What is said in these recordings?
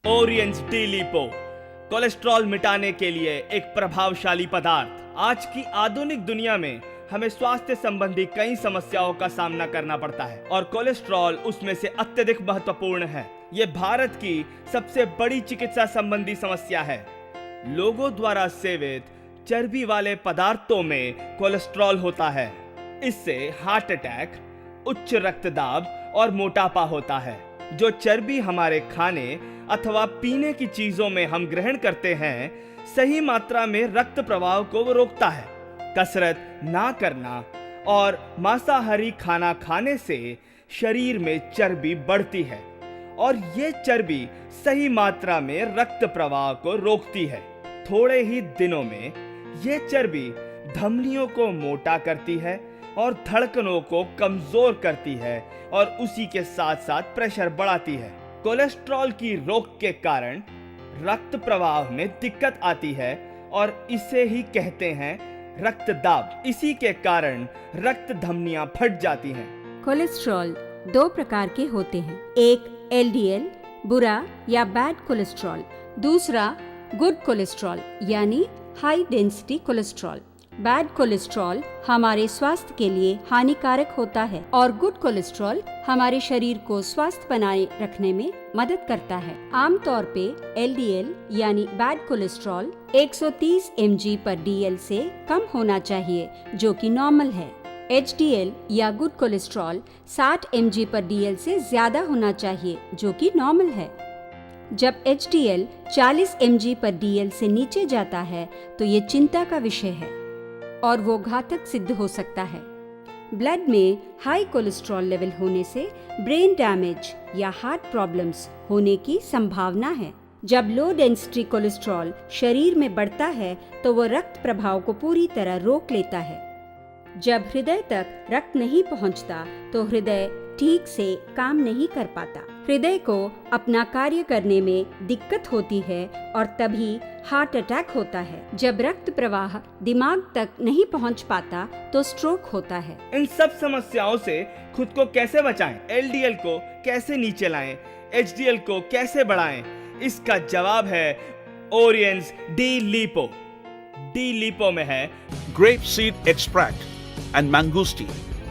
ओरियंस D lipo cholesterol मिटाने के लिए एक प्रभावशाली पदार्थ। आज की आधुनिक दुनिया में हमें स्वास्थ्य संबंधी कई समस्याओं का सामना करना पड़ता है और कोलेस्ट्रॉल उसमें से अत्यधिक महत्वपूर्ण है। ये भारत की सबसे बड़ी चिकित्सा संबंधी समस्या है। लोगों द्वारा सेवित चर्बी वाले पदार्थों में कोलेस्ट्रॉल होता है। इससे हार्ट अटैक, उच्च रक्तदाब और मोटापा होता है। जो चर्बी हमारे खाने अथवा पीने की चीजों में हम ग्रहण करते हैं, सही मात्रा में रक्त प्रवाह को वो रोकता है। कसरत ना करना और मांसाहारी खाना खाने से शरीर में चर्बी बढ़ती है और ये चर्बी सही मात्रा में रक्त प्रवाह को रोकती है। थोड़े ही दिनों में ये चर्बी धमनियों को मोटा करती है और धड़कनों को कमजोर करती है और उसी के साथ साथ प्रेशर बढ़ाती है। कोलेस्ट्रॉल की रोक के कारण रक्त प्रवाह में दिक्कत आती है और इसे ही कहते हैं रक्तदाब। इसी के कारण रक्त धमनियां फट जाती हैं। कोलेस्ट्रॉल दो प्रकार के होते हैं, एक एलडीएल बुरा या बैड कोलेस्ट्रॉल, दूसरा गुड कोलेस्ट्रॉल यानी high density cholesterol. Bad cholesterol हमारे स्वास्थ्य के लिए हानिकारक होता है और गुड कोलेस्ट्रॉल हमारे शरीर को स्वस्थ बनाए रखने में मदद करता है। आमतौर पे एलडीएल यानी बैड कोलेस्ट्रॉल 130 mg/dl से कम होना चाहिए, जो कि नॉर्मल है। एचडीएल या गुड कोलेस्ट्रॉल 60 mg/dl से ज्यादा होना चाहिए, जो कि नॉर्मल है। जब एचडीएल 40 mg/dl से नीचे जाता है तो ये चिंता का विषय है और वो घातक सिद्ध हो सकता है। ब्लड में हाई कोलेस्ट्रॉल लेवल होने से ब्रेन डैमेज या हार्ट प्रॉब्लम्स होने की संभावना है। जब लो डेंसिटी कोलेस्ट्रॉल शरीर में बढ़ता है तो वो रक्त प्रवाह को पूरी तरह रोक लेता है। जब हृदय तक रक्त नहीं पहुंचता तो हृदय ठीक से काम नहीं कर पाता। हृदय को अपना कार्य करने में दिक्कत होती है और तभी हार्ट अटैक होता है। जब रक्त प्रवाह दिमाग तक नहीं पहुंच पाता तो स्ट्रोक होता है। इन सब समस्याओं से खुद को कैसे बचाएं? एलडीएल को कैसे नीचे लाएं? एचडीएल को कैसे बढ़ाएं? इसका जवाब है ओरियंस डी लिपो। डी लिपो में है grape seed extract and mangosteen.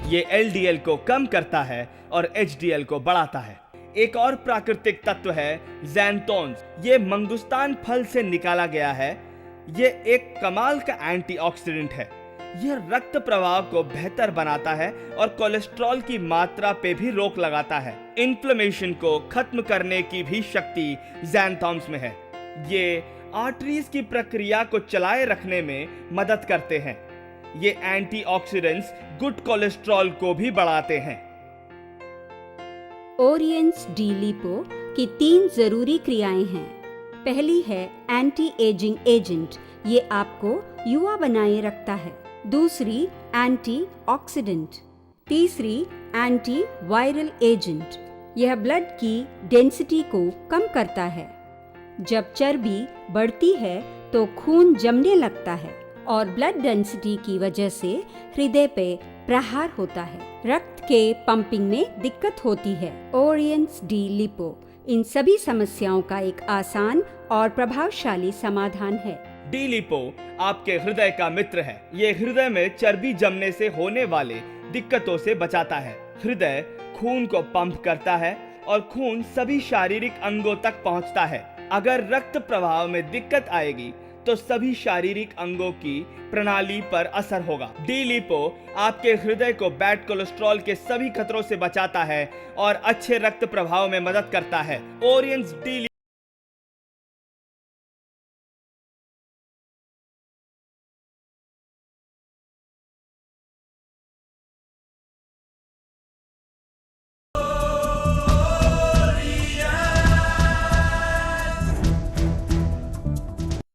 ये एलडीएल को कम करता है और एचडीएल को बढ़ाता है। एक और प्राकृतिक तत्व है ज़ैंथोन्स। ये मंगुस्तान फल से निकाला गया है। ये एक कमाल का एंटीऑक्सीडेंट है। ये रक्त प्रवाह को बेहतर बनाता है और कोलेस्ट्रॉल की मात्रा पे भी रोक लगाता है। इन्फ्लेमेशन को खत्म करने की भी शक्ति ज़ैंथोन्स में है। ये आर्टरीज की प्रक्रिया को चलाए रखने में मदद करते हैं। ये एंटीऑक्सीडेंट्स गुड कोलेस्ट्रॉल को भी बढ़ाते हैं। ओरियंस डी लिपो की 3 जरूरी क्रियाएं हैं। पहली है एंटी एजिंग एजेंट, ये आपको युवा बनाए रखता है। दूसरी एंटी ऑक्सीडेंट, तीसरी एंटी वायरल एजेंट, यह ब्लड की डेंसिटी को कम करता है। जब चर्बी बढ़ती है तो खून जमने लगता है और ब्लड डेंसिटी की वजह से हृदय पे प्रहार होता है। रक्त के पंपिंग में दिक्कत होती है। ओरियंस डी लिपो इन सभी समस्याओं का एक आसान और प्रभावशाली समाधान है। डी लिपो आपके हृदय का मित्र है। ये हृदय में चर्बी जमने से होने वाले दिक्कतों से बचाता है। हृदय खून को पंप करता है और खून सभी शारीरिक अंगों तक पहुंचता है। अगर रक्त प्रवाह में दिक्कत आएगी तो सभी शारीरिक अंगों की प्रणाली पर असर होगा। डी लिपो आपके हृदय को बैड कोलेस्ट्रॉल के सभी खतरों से बचाता है और अच्छे रक्त प्रवाह में मदद करता है। ओरियंस डी